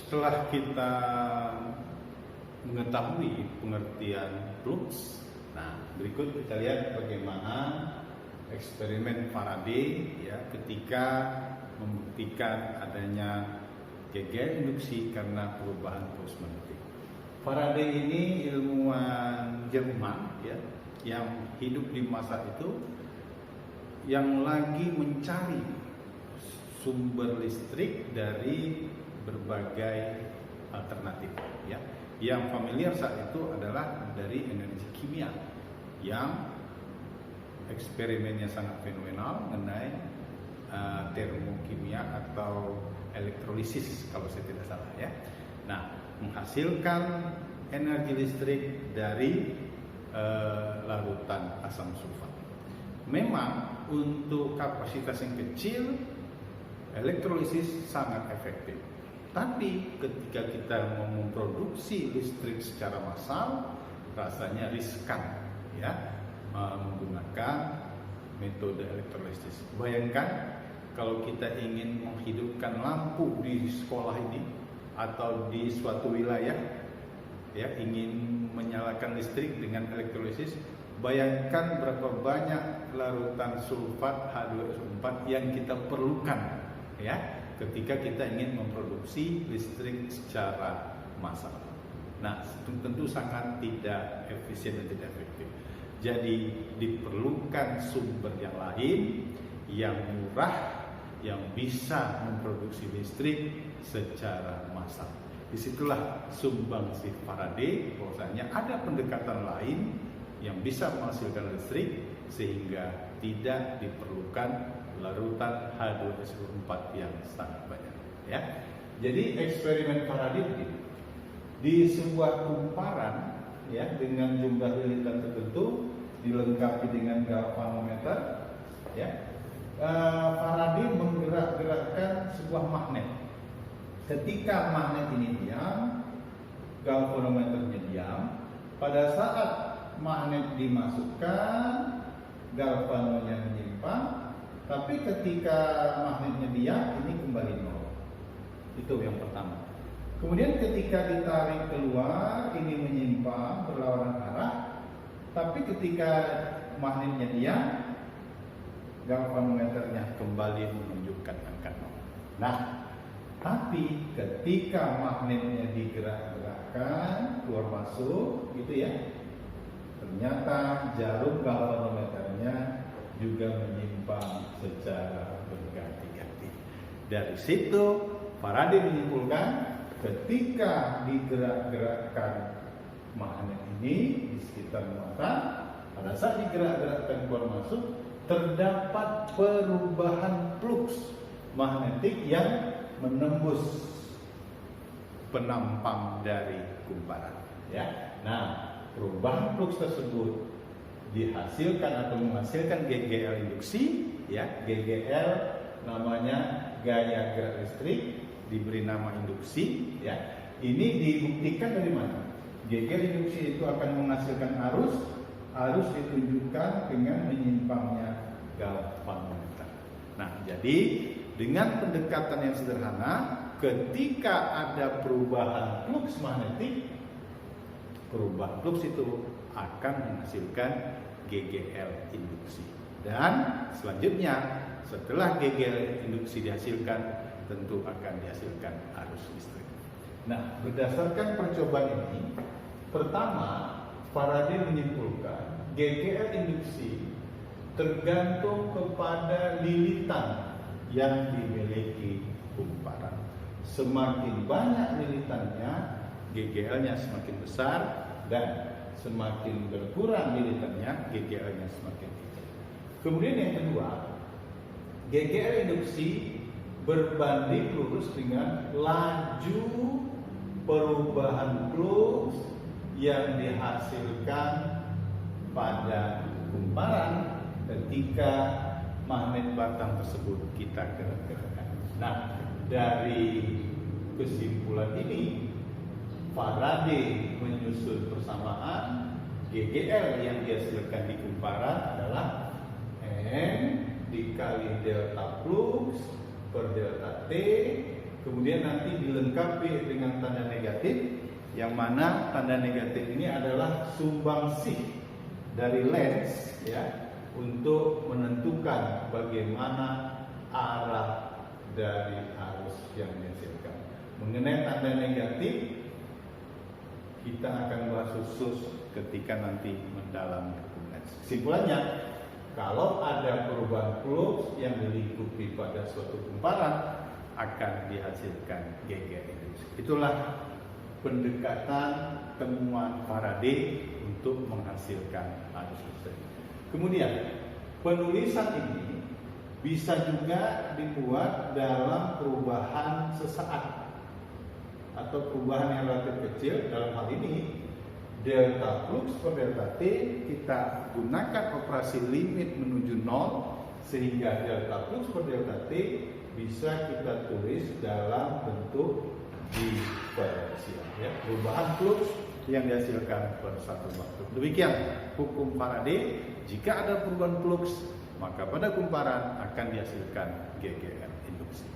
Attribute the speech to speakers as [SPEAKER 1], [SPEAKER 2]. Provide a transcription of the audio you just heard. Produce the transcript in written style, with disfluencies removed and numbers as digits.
[SPEAKER 1] setelah kita mengetahui pengertian flux, nah berikut kita lihat bagaimana eksperimen Faraday ya ketika membuktikan adanya GGL induksi karena perubahan flux magnetik. Faraday ini ilmuwan Jerman ya yang hidup di masa itu yang lagi mencari sumber listrik dari berbagai alternatif ya. Yang familiar saat itu adalah dari energi kimia yang eksperimennya sangat fenomenal mengenai termokimia atau elektrolisis kalau saya tidak salah ya. Nah, menghasilkan energi listrik dari larutan asam sulfat. Memang untuk kapasitas yang kecil elektrolisis sangat efektif. Tapi ketika kita mau memproduksi listrik secara massal, rasanya riskan ya menggunakan metode elektrolisis. Bayangkan kalau kita ingin menghidupkan lampu di sekolah ini atau di suatu wilayah ya ingin menyalakan listrik dengan elektrolisis, bayangkan berapa banyak larutan sulfat H2SO4 yang kita perlukan ya ketika kita ingin memproduksi listrik secara massal. Nah, tentu sangat tidak efisien dan tidak efektif. Jadi diperlukan sumber yang lain yang murah yang bisa memproduksi listrik secara massal. Disitulah sumbangsi Faraday bahwasanya ada pendekatan lain yang bisa menghasilkan listrik sehingga tidak diperlukan larutan H2SO4 yang sangat banyak ya. Jadi eksperimen Faraday begini. Di sebuah kumparan ya dengan jumlah lilitan tertentu dilengkapi dengan galvanometer ya. Faraday menggerak-gerakkan sebuah magnet. Ketika magnet ini diam, galvanometernya diam. Pada saat magnet dimasukkan, galvanonya menyimpang. Tapi ketika magnetnya diam, ini kembali nol. Itu yang pertama. Kemudian ketika ditarik keluar, ini menyimpang berlawanan arah. Tapi ketika magnetnya diam, galvanometernya kembali menunjukkan angka nol. Nah, tapi ketika magnetnya digerak-gerakkan keluar masuk, gitu ya, ternyata jarum galvanometernya juga menyimpang secara berganti-ganti. Dari situ Faraday menyimpulkan ketika digerak-gerakkan magnet ini di sekitar mata, pada saat digerak-gerakkan keluar masuk terdapat perubahan flux magnetik yang menembus penampang dari kumparan ya. Nah, perubahan flux tersebut dihasilkan atau menghasilkan GGL induksi ya. GGL namanya gaya gerak listrik, diberi nama induksi ya. Ini dibuktikan dari mana? GGL induksi itu akan menghasilkan arus ditunjukkan dengan menyimpangnya galvanometer. Nah, jadi dengan pendekatan yang sederhana, ketika ada perubahan flux magnetik, perubahan flux itu akan menghasilkan GGL induksi. Dan selanjutnya setelah GGL induksi dihasilkan, tentu akan dihasilkan arus listrik. Nah, berdasarkan percobaan ini, pertama Faraday menyimpulkan GGL induksi tergantung kepada lilitan yang dimiliki kumparan. Semakin banyak lilitannya, GGL-nya semakin besar, dan semakin berkurang lilitannya, GGL-nya semakin kecil. Kemudian yang kedua, GGL induksi berbanding lurus dengan laju perubahan flux yang dihasilkan pada kumparan ketika magnet batang tersebut kita gerak-gerakkan. Nah, dari kesimpulan ini Faraday menyusun persamaan GGL yang dihasilkan di kumparan adalah N dikali delta flux per delta T kemudian nanti dilengkapi dengan tanda negatif, yang mana tanda negatif ini adalah sumbangsih dari lens ya untuk menentukan bagaimana arah dari arus yang dihasilkan. Mengenai tanda negatif kita akan bahas khusus ketika nanti mendalami hukum lens. Kesimpulannya, kalau ada perubahan flux yang dilingkupi pada suatu kumparan akan dihasilkan GGR induktif. Itulah pendekatan temuan Faraday untuk menghasilkan arus listrik. Kemudian penulisan ini bisa juga dibuat dalam perubahan sesaat atau perubahan yang relatif kecil. Dalam hal ini delta flux per delta T kita gunakan operasi limit menuju 0, sehingga delta flux per delta T bisa kita tulis dalam bentuk diferensial ya, perubahan flux yang dihasilkan pada satu waktu. Demikian hukum Faraday, jika ada perubahan flux maka pada kumparan akan dihasilkan GGR induksi.